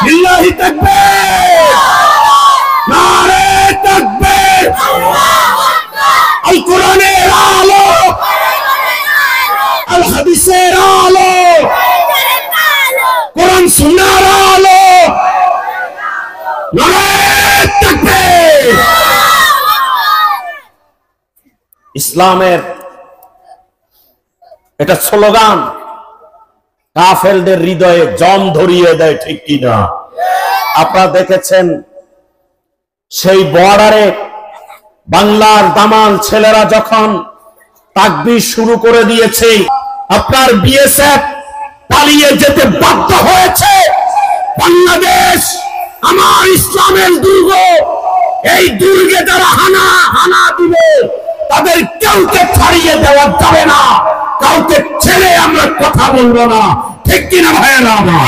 লিল্লাহি তাকবীর, নারে তাকবীর। আল কোরআনের আলো, আল হাদিসের আলো, কোরআন সুন্নাহর আলো, নারে তাকবীর। ইসলামের এটা স্লোগান কাফেরদের হৃদয়ে জম ধরিয়ে দেয়, ঠিক কিনা? আপনারা দেখেছেন সেই বর্ডারে বাংলার দামাল ছেলেরা যখন তাকবীর শুরু করে দিয়েছে, আপনার বিএসএফ পালিয়ে যেতে বাধ্য হয়েছে। বাংলাদেশ আমার ইসলামের দুর্গ, এই দুর্গে যারা হানা দিবে তাদের কাউকে ছাড়িয়ে দেওয়া যাবে না, কাউকে ছেড়ে আমরা কথা বলবো না, ঠিক কিনা ভাইয়েরা আমার?